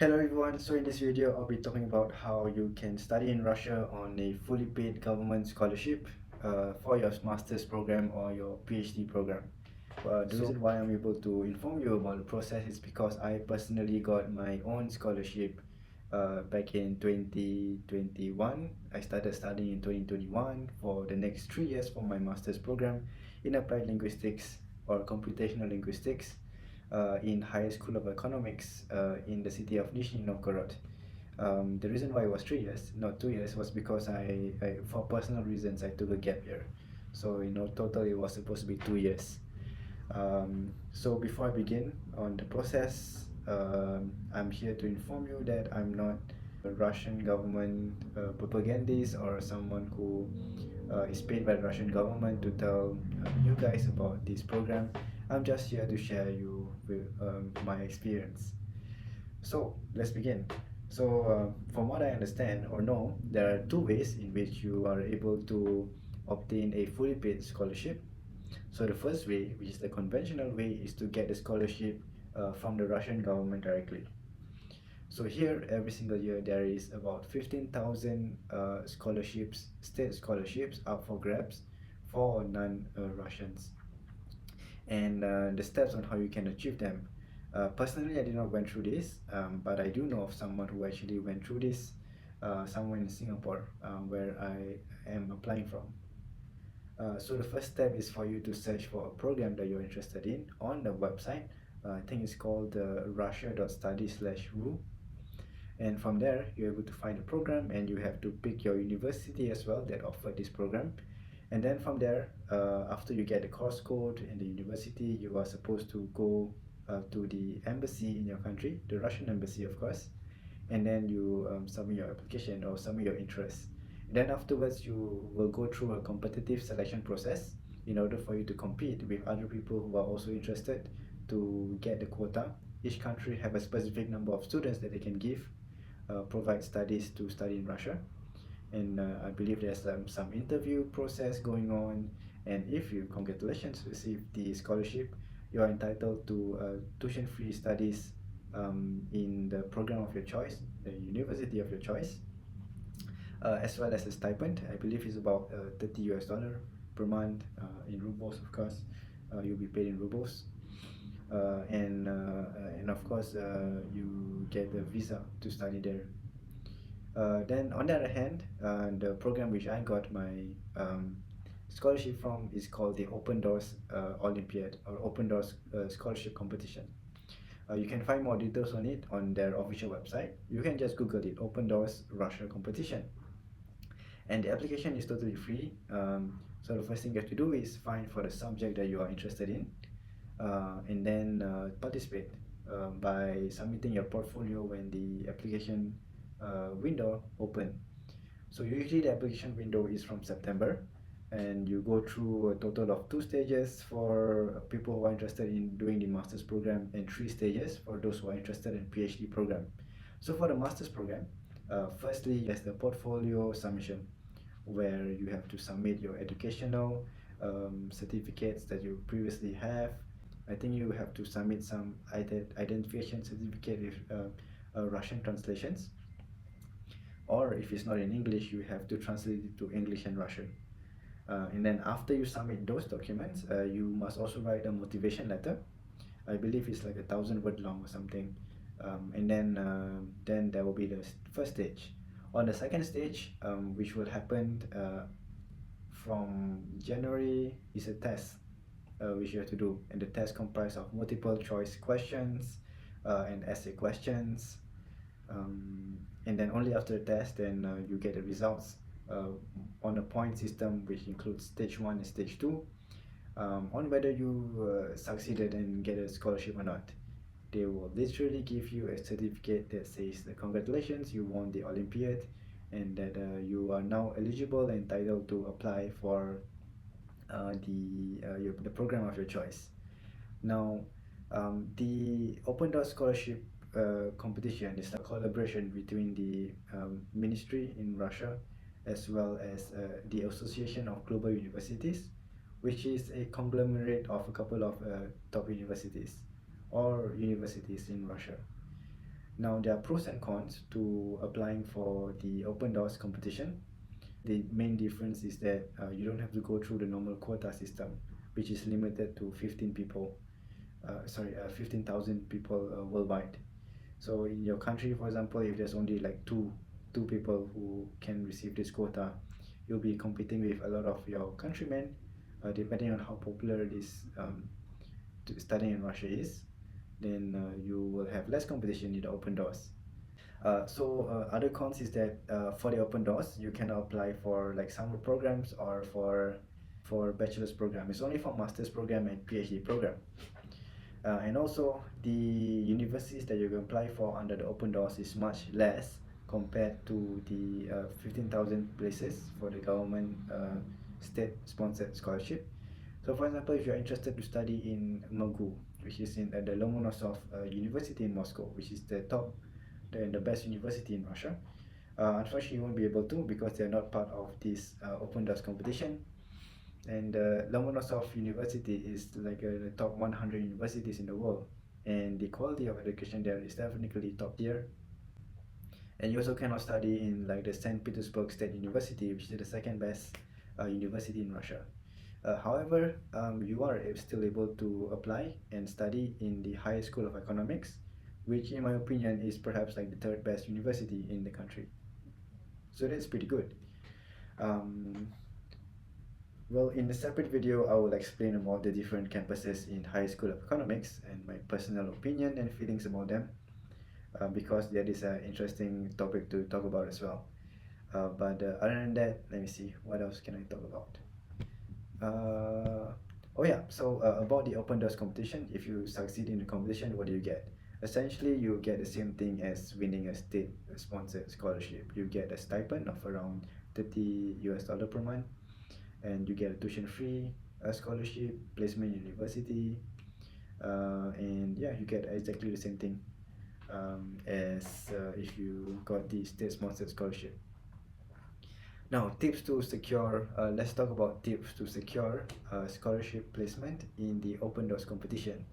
Hello everyone, so in this video I'll be talking about how you can study in Russia on a fully paid government scholarship for your master's program or your PhD program. The reason why I'm able to inform you about the process is because I personally got my own scholarship back in 2021. I started studying in 2021 for the next 3 years for my master's program in applied linguistics or computational linguistics in Higher School of Economics in the city of Nizhny Novgorod. The reason why it was 3 years, not 2 years, was because for personal reasons, I took a gap year. So, total it was supposed to be 2 years. So before I begin on the process, I'm here to inform you that I'm not a Russian government propagandist or someone who is paid by the Russian government to tell you guys about this program. I'm just here to share you with my experience. So let's begin. So from what I understand or know, there are two ways in which you are able to obtain a fully paid scholarship. So the first way, which is the conventional way, is to get the scholarship from the Russian government directly. So here, every single year, there is about 15,000 scholarships, state scholarships up for grabs for non-Russians. And the steps on how you can achieve them. Personally, I did not went through this, but I do know of someone who actually went through this, someone in Singapore, where I am applying from. So the first step is for you to search for a program that you're interested in on the website. I think it's called russia.study/ru. And from there, you're able to find a program and you have to pick your university as well that offered this program. And then from there, after you get the course code and the university, you are supposed to go to the embassy in your country, the Russian embassy, of course. And then you submit your application or submit your interest. Then afterwards, you will go through a competitive selection process in order for you to compete with other people who are also interested to get the quota. Each country have a specific number of students that they can provide studies to study in Russia. And I believe there's some interview process going on. And if you, congratulations, receive the scholarship, you are entitled to tuition-free studies in the program of your choice, the university of your choice, as well as a stipend. I believe it's about $30 per month in rubles, of course. You'll be paid in rubles. And of course, you get a visa to study there. Then on the other hand, the program which I got my scholarship from is called the Open Doors Olympiad or Open Doors Scholarship Competition. You can find more details on it on their official website. You can just Google it, Open Doors Russia Competition. And the application is totally free. So the first thing you have to do is find for the subject that you are interested in, and then participate by submitting your portfolio when the application window open. So usually the application window is from September, and you go through a total of 2 stages for people who are interested in doing the master's program and 3 stages for those who are interested in PhD program. So for the master's program, firstly there's the portfolio submission, where you have to submit your educational certificates that you previously have. I think you have to submit some identification certificate with Russian translations, or if it's not in English, you have to translate it to English and Russian. And then after you submit those documents, you must also write a motivation letter. I believe it's like 1,000 word long or something. And then there will be the first stage. On the second stage, which will happen from January, is a test which you have to do, and the test comprises of multiple choice questions and essay questions. And then only after the test, then you get the results on a point system, which includes stage 1 and stage 2, on whether you succeeded and get a scholarship or not. They will literally give you a certificate that says that congratulations, you won the Olympiad, and that you are now eligible and entitled to apply for the program of your choice. Now, the Open Door Scholarship competition is a collaboration between the ministry in Russia as well as the Association of Global Universities, which is a conglomerate of a couple of top universities or universities in Russia. Now, there are pros and cons to applying for the open doors competition. The main difference is that you don't have to go through the normal quota system, which is limited to 15 people, 15,000 people worldwide. So in your country, for example, if there's only like two people who can receive this quota, you'll be competing with a lot of your countrymen, depending on how popular this studying in Russia is. Then you will have less competition in the open doors. Other cons is that for the open doors, you cannot apply for like summer programs or for bachelor's program. It's only for master's program and PhD program. And also the universities that you can apply for under the open doors is much less compared to the 15,000 places for the government state sponsored scholarship. So for example, if you're interested to study in MGU, which is in the Lomonosov University in Moscow, which is the best university in Russia, unfortunately you won't be able to because they're not part of this open doors competition. And Lomonosov University is like the top 100 universities in the world, and the quality of education there is definitely top tier. And you also cannot study in like the St. Petersburg State University, which is the second best university in Russia. However, you are still able to apply and study in the High School of Economics, which in my opinion is perhaps like the third best university in the country. So that's pretty good. Um, well, in a separate video, I will explain about the different campuses in High School of Economics and my personal opinion and feelings about them, because that is an interesting topic to talk about as well. But other than that, let me see, what else can I talk about? Oh yeah, so about the open doors competition, if you succeed in the competition, what do you get? Essentially, you get the same thing as winning a state sponsored scholarship. You get a stipend of around 30 US dollar per month, and you get a tuition free, a scholarship, placement in university, and yeah, you get exactly the same thing as if you got the state sponsored scholarship. Now, tips to secure, let's talk about tips to secure scholarship placement in the open doors competition.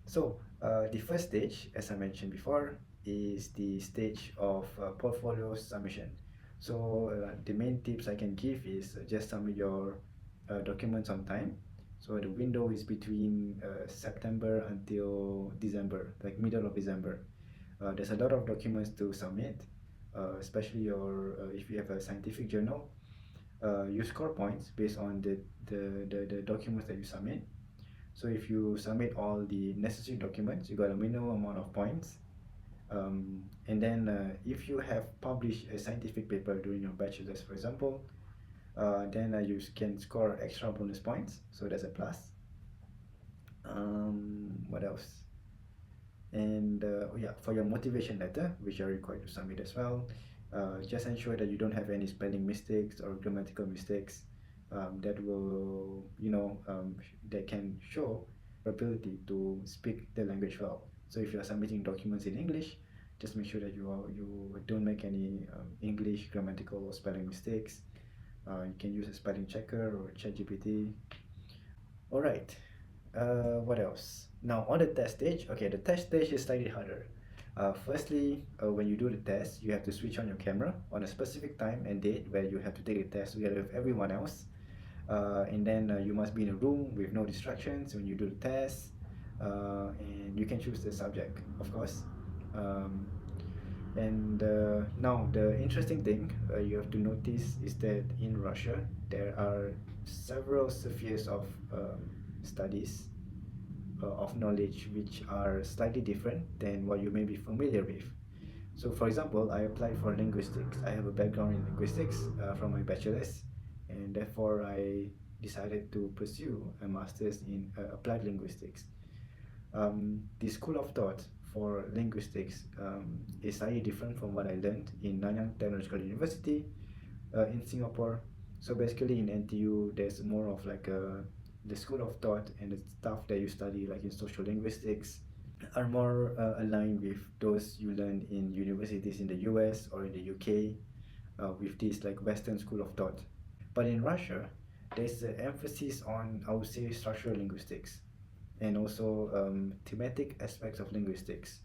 So, the first stage, as I mentioned before, is the stage of portfolio submission. So, the main tips I can give is just submit your documents on time. So, the window is between September until December, like middle of December. There's a lot of documents to submit, especially if you have a scientific journal. You score points based on the documents that you submit. So if you submit all the necessary documents, you got a minimum amount of points. And then if you have published a scientific paper during your bachelor's, for example, then you can score extra bonus points. So that's a plus. What else? And oh yeah, for your motivation letter, which you're required to submit as well, just ensure that you don't have any spelling mistakes or grammatical mistakes that will, that can show your ability to speak the language well. So if you're submitting documents in English, just make sure that you don't make any English grammatical or spelling mistakes. You can use a spelling checker or ChatGPT. All right. What else? Now on the test stage, okay, the test stage is slightly harder. Firstly, when you do the test, you have to switch on your camera on a specific time and date where you have to take the test together with everyone else. And then you must be in a room with no distractions when you do the test. And you can choose the subject, of course. Um, and now the interesting thing you have to notice is that in Russia there are several spheres of studies of knowledge which are slightly different than what you may be familiar with. So, for example, I applied for linguistics. I have a background in linguistics from my bachelor's, and therefore I decided to pursue a master's in applied linguistics. The school of thought for linguistics is slightly different from what I learned in Nanyang Technological University in Singapore. So basically in NTU, there's more of like the school of thought and the stuff that you study like in social linguistics are more aligned with those you learn in universities in the US or in the UK with this like Western school of thought. But in Russia, there's an emphasis on, I would say, structural linguistics and also thematic aspects of linguistics.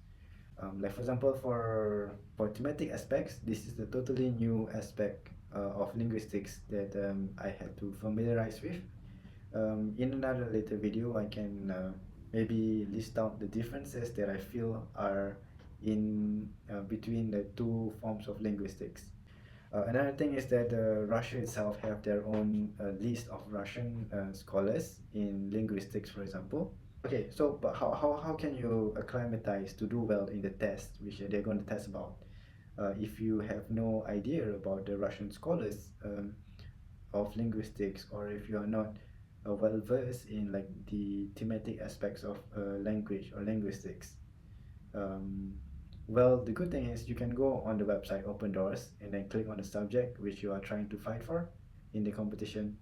Like for example, for thematic aspects, this is a totally new aspect of linguistics that I had to familiarize with. In another later video, I can maybe list out the differences that I feel are in between the two forms of linguistics. Another thing is that Russia itself have their own list of Russian scholars in linguistics, for example. Okay, so but how can you acclimatize to do well in the test, which they're going to test about, if you have no idea about the Russian scholars of linguistics, or if you are not well versed in like the thematic aspects of language or linguistics? Um, well, the good thing is you can go on the website Open Doors and then click on the subject which you are trying to fight for in the competition,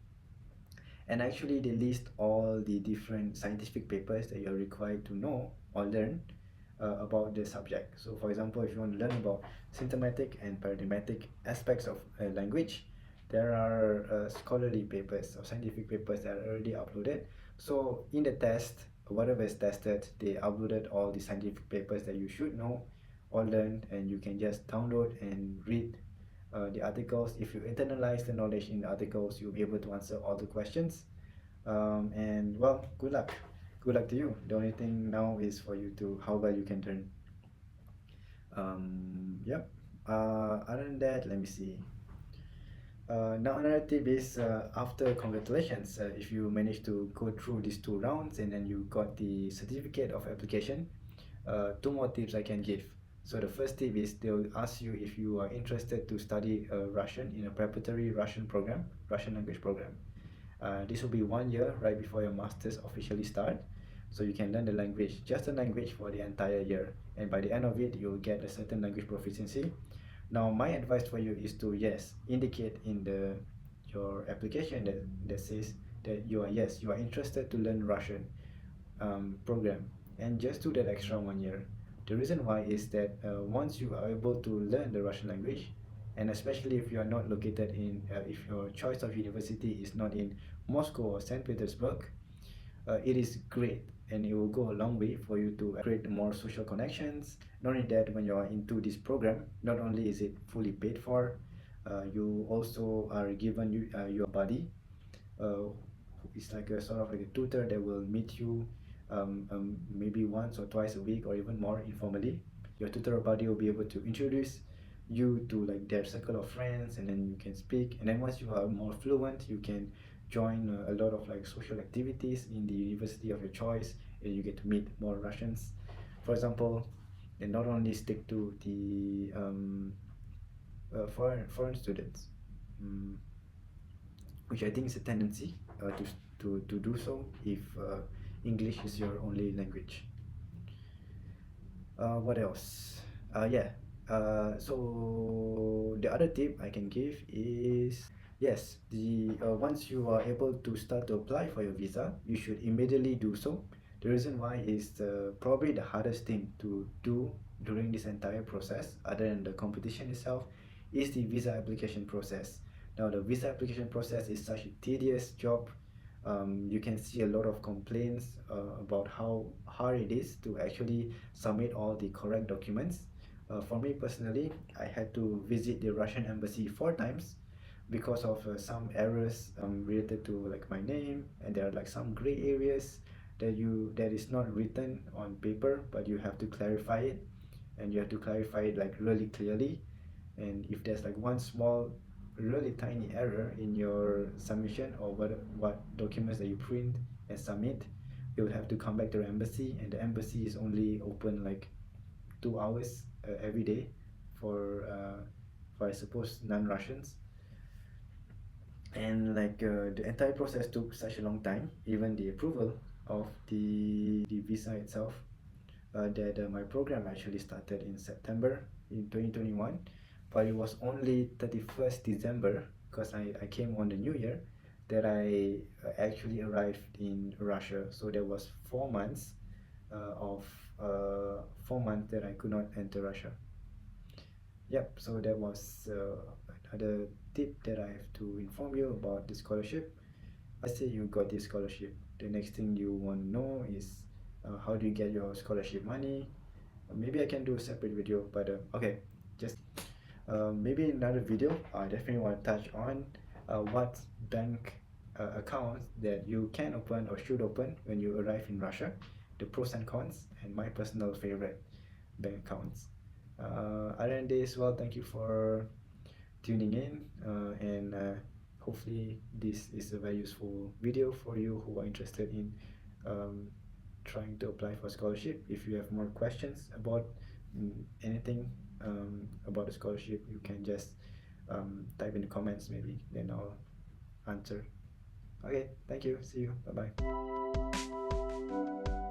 and actually they list all the different scientific papers that you're required to know or learn about the subject. So for example, if you want to learn about symptomatic and paradigmatic aspects of language, there are scholarly papers or scientific papers that are already uploaded. So in the test, whatever is tested, they uploaded all the scientific papers that you should know or learn, and you can just download and read the articles. If you internalize the knowledge in the articles, you'll be able to answer all the questions. And well, good luck. Good luck to you. The only thing now is for you to how well you can turn. Yep. Other than that, let me see. Now another tip is after congratulations, if you manage to go through these two rounds and then you got the certificate of application, two more tips I can give. So the first tip is they'll ask you if you are interested to study Russian in a preparatory Russian program, Russian language program. This will be 1 year right before your masters officially start, so you can learn the language, just the language for the entire year, and by the end of it, you'll get a certain language proficiency. Now, my advice for you is to yes, indicate in the your application that says that you are interested to learn Russian program, and just do that extra 1 year. The reason why is that once you are able to learn the Russian language, and especially if you are not located in, if your choice of university is not in Moscow or St. Petersburg, it is great and it will go a long way for you to create more social connections. Not only that, when you are into this program, not only is it fully paid for, you also are given your buddy, uh, it's like a sort of like a tutor that will meet you maybe once or twice a week or even more informally. Your tutor or buddy will be able to introduce you to like their circle of friends, and then you can speak, and then once you are more fluent, you can join a lot of like social activities in the university of your choice, and you get to meet more Russians, for example, and not only stick to the foreign students, um, which I think is a tendency to do so if English is your only language. What else? Yeah. So the other tip I can give is yes, the once you are able to start to apply for your visa, you should immediately do so. The reason why is probably the hardest thing to do during this entire process, other than the competition itself, is the visa application process. Now, the visa application process is such a tedious job. You can see a lot of complaints about how hard it is to actually submit all the correct documents. For me personally, I had to visit the Russian embassy 4 times because of some errors related to like my name, and there are like some gray areas that is not written on paper, but you have to clarify it, and you have to clarify it like really clearly. And if there's like one small really tiny error in your submission or what documents that you print and submit, you will have to come back to the embassy, and the embassy is only open like 2 hours every day for I suppose non-Russians. And like the entire process took such a long time, even the approval of the visa itself, that my program actually started in September in 2021, but it was only 31st December, because I came on the new year, that I actually arrived in Russia. So there was 4 months of 4 months that I could not enter Russia. Yep, so that was another tip that I have to inform you about the scholarship. Let's say you got this scholarship. The next thing you want to know is how do you get your scholarship money? Maybe I can do a separate video, but okay, just maybe in another video. I definitely want to touch on what bank accounts that you can open or should open when you arrive in Russia, the pros and cons, and my personal favorite bank accounts. Other than this, well, thank you for tuning in, and hopefully this is a very useful video for you who are interested in um, trying to apply for scholarship. If you have more questions about anything about the scholarship, you can just type in the comments maybe, then I'll answer. Okay, thank you. See you. Bye bye.